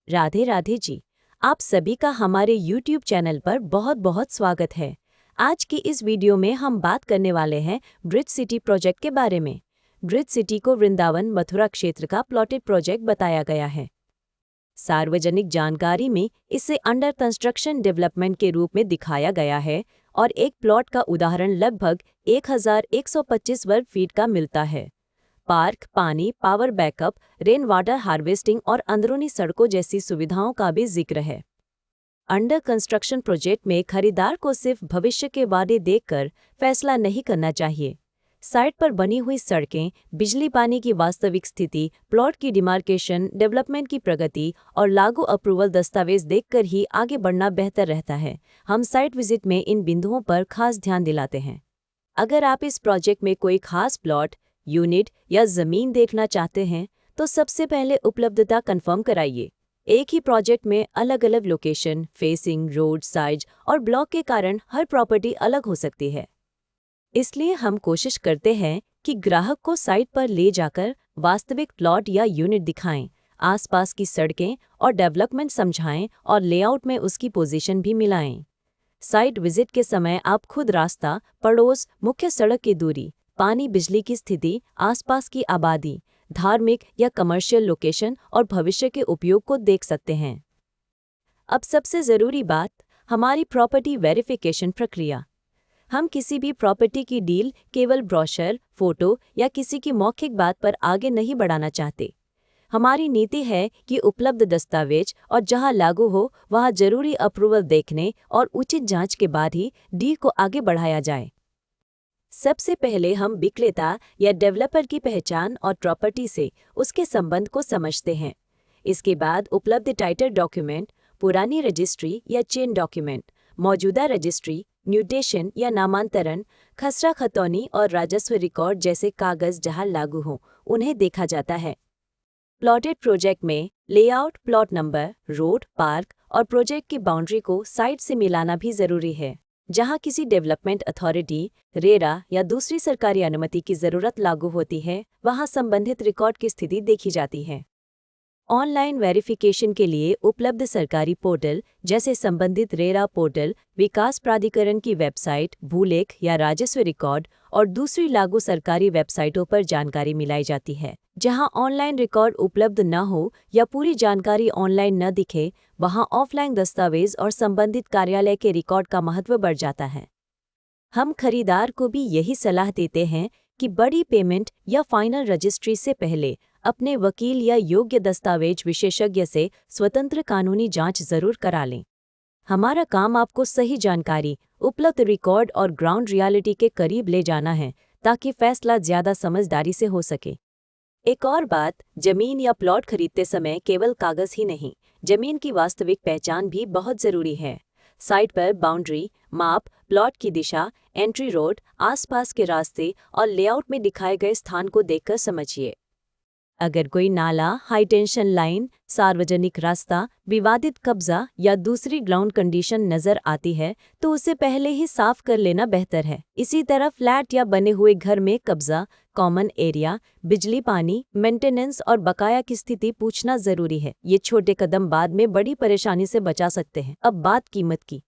राधे राधे जी। आप सभी का हमारे YouTube चैनल पर बहुत बहुत स्वागत है। आज की इस वीडियो में हम बात करने वाले हैं ब्रिज सिटी प्रोजेक्ट के बारे में। ब्रिज सिटी को वृंदावन मथुरा क्षेत्र का प्लॉटेड प्रोजेक्ट बताया गया है। सार्वजनिक जानकारी में इसे अंडर कंस्ट्रक्शन डेवलपमेंट के रूप में दिखाया गया है और एक प्लॉट का उदाहरण लगभग 1125 वर्ग फीट का मिलता है। पार्क, पानी, power backup, rain water harvesting और अंदरूनी सड़कों जैसी सुविधाओं का भी जिक्र है। अंडर कंस्ट्रक्शन प्रोजेक्ट में खरीदार को सिर्फ भविष्य के वादे देखकर फैसला नहीं करना चाहिए। साइट पर बनी हुई सड़कें, बिजली पानी की वास्तविक स्थिति, प्लॉट की डिमार्केशन, डेवलपमेंट की प्रगति और लागू अप्रूवल दस्तावेज देखकर ही आगे बढ़ना बेहतर रहता है। हम साइट विजिट में इन बिंदुओं पर खास ध्यान दिलाते हैं। अगर आप इस प्रोजेक्ट में कोई खास प्लॉट, यूनिट या जमीन देखना चाहते हैं तो सबसे पहले उपलब्धता कंफर्म कराइए। एक ही प्रोजेक्ट में अलग अलग लोकेशन, फेसिंग, रोड साइज और ब्लॉक के कारण हर प्रॉपर्टी अलग हो सकती है। इसलिए हम कोशिश करते हैं कि ग्राहक को साइट पर ले जाकर वास्तविक प्लॉट या यूनिट दिखाएं, आसपास की सड़कें और डेवलपमेंट समझाएं और लेआउट में उसकी पोजीशन भी मिलाएं। साइट विजिट के समय आप खुद रास्ता, पड़ोस, मुख्य सड़क की दूरी, पानी बिजली की स्थिति, आसपास की आबादी, धार्मिक या कमर्शियल लोकेशन और भविष्य के उपयोग को देख सकते हैं। अब सबसे ज़रूरी बात, हमारी प्रॉपर्टी वेरिफिकेशन प्रक्रिया। हम किसी भी प्रॉपर्टी की डील केवल ब्रोशर, फोटो या किसी की मौखिक बात पर आगे नहीं बढ़ाना चाहते। हमारी नीति है कि उपलब्ध दस्तावेज और जहां लागू हो वहां जरूरी अप्रूवल देखने और उचित जांच के बाद ही डील को आगे बढ़ाया जाए। सबसे पहले हम विक्रेता या डेवलपर की पहचान और प्रॉपर्टी से उसके संबंध को समझते हैं। इसके बाद उपलब्ध टाइटल डॉक्यूमेंट, पुरानी रजिस्ट्री या चेन डॉक्यूमेंट, मौजूदा रजिस्ट्री, म्यूटेशन या नामांतरण, खसरा खतौनी और राजस्व रिकॉर्ड जैसे कागज जहां लागू हों उन्हें देखा जाता है। प्लॉटेड प्रोजेक्ट में layout, plot number, road, park और प्रोजेक्ट की बाउंड्री को साइट से मिलाना भी जरूरी है। जहां किसी डेवलपमेंट अथॉरिटी, रेरा या दूसरी सरकारी अनुमति की जरूरत लागू होती है, वहां संबंधित रिकॉर्ड की स्थिति देखी जाती है। ऑनलाइन वेरिफिकेशन के लिए उपलब्ध सरकारी पोर्टल जैसे संबंधित रेरा पोर्टल, विकास प्राधिकरण की वेबसाइट, भूलेख या राजस्व रिकॉर्ड और दूसरी लागू सरकारी वेबसाइटों पर जानकारी मिलाई जाती है। जहां ऑनलाइन रिकॉर्ड उपलब्ध न हो या पूरी जानकारी ऑनलाइन न दिखे, वहां ऑफलाइन दस्तावेज और संबंधित कार्यालय के रिकॉर्ड का महत्व बढ़ जाता है। हम खरीदार को भी यही सलाह देते हैं कि बड़ी पेमेंट या फाइनल रजिस्ट्री से पहले अपने वकील या योग्य दस्तावेज विशेषज्ञ से स्वतंत्र कानूनी जांच जरूर करा लें। हमारा काम आपको सही जानकारी, उपलब्ध रिकॉर्ड और ग्राउंड रियलिटी के करीब ले जाना है ताकि फैसला ज्यादा समझदारी से हो सके। एक और बात, जमीन या प्लॉट खरीदते समय केवल कागज ही नहीं, जमीन की वास्तविक पहचान भी बहुत जरूरी है। साइट पर बाउंड्री, माप, प्लॉट की दिशा, एंट्री रोड, आसपास के रास्ते और लेआउट में दिखाए गए स्थान को देखकर समझिए। अगर कोई नाला, हाई टेंशन लाइन, सार्वजनिक रास्ता, विवादित कब्जा या दूसरी ग्राउंड कंडीशन नजर आती है तो उसे पहले ही साफ कर लेना बेहतर है। इसी तरह फ्लैट या बने हुए घर में कब्जा, कॉमन एरिया, बिजली पानी, मेंटेनेंस और बकाया की स्थिति पूछना जरूरी है। ये छोटे कदम बाद में बड़ी परेशानी से बचा सकते हैं। अब बात कीमत की।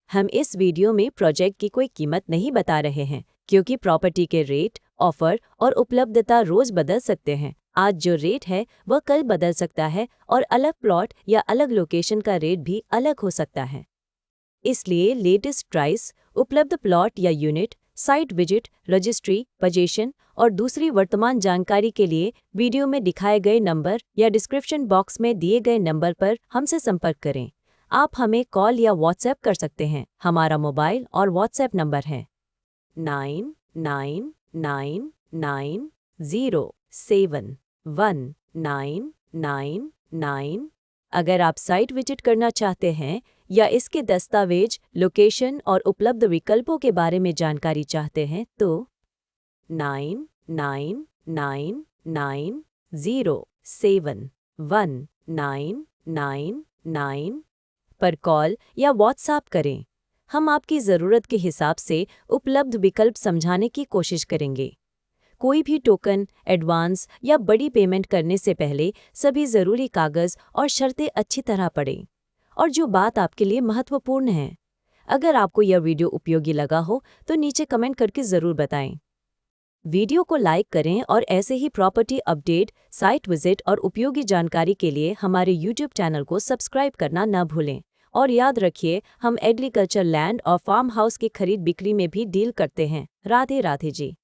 हम इस वीडियो में प्रोजेक्ट की कोई कीमत नहीं बता रहे हैं क्योंकि प्रॉपर्टी के रेट, ऑफर और उपलब्धता रोज बदल सकते हैं। आज जो रेट है वह कल बदल सकता है और अलग प्लॉट या अलग लोकेशन का रेट भी अलग हो सकता है। इसलिए लेटेस्ट प्राइस, उपलब्ध प्लॉट या unit, site visit, registry, position और दूसरी वर्तमान जानकारी के लिए वीडियो में दिखाए गए नंबर या डिस्क्रिप्शन बॉक्स में दिए गए नंबर पर हमसे संपर्क करें। आप हमें कॉल या व्हाट्सएप कर सकते हैं। हमारा मोबाइल और व्हाट्सएप नंबर है 999990719999। अगर आप साइट विजिट करना चाहते हैं या इसके दस्तावेज, लोकेशन और उपलब्ध विकल्पों के बारे में जानकारी चाहते हैं तो 999990719999 पर कॉल या व्हाट्सएप करें। हम आपकी ज़रूरत के हिसाब से उपलब्ध विकल्प समझाने की कोशिश करेंगे। कोई भी टोकन, एडवांस या बड़ी पेमेंट करने से पहले सभी ज़रूरी कागज़ और शर्तें अच्छी तरह पढ़ें। और जो बात आपके लिए महत्वपूर्ण है, अगर आपको यह वीडियो उपयोगी लगा हो तो नीचे कमेंट करके ज़रूर बताएं। वीडियो को लाइक करें और ऐसे ही प्रॉपर्टी अपडेट, साइट विजिट और उपयोगी जानकारी के लिए हमारे यूट्यूब चैनल को सब्सक्राइब करना न भूलें। और याद रखिए, हम एग्रीकल्चर लैंड और फार्म हाउस की खरीद बिक्री में भी डील करते हैं। राधे राधे जी।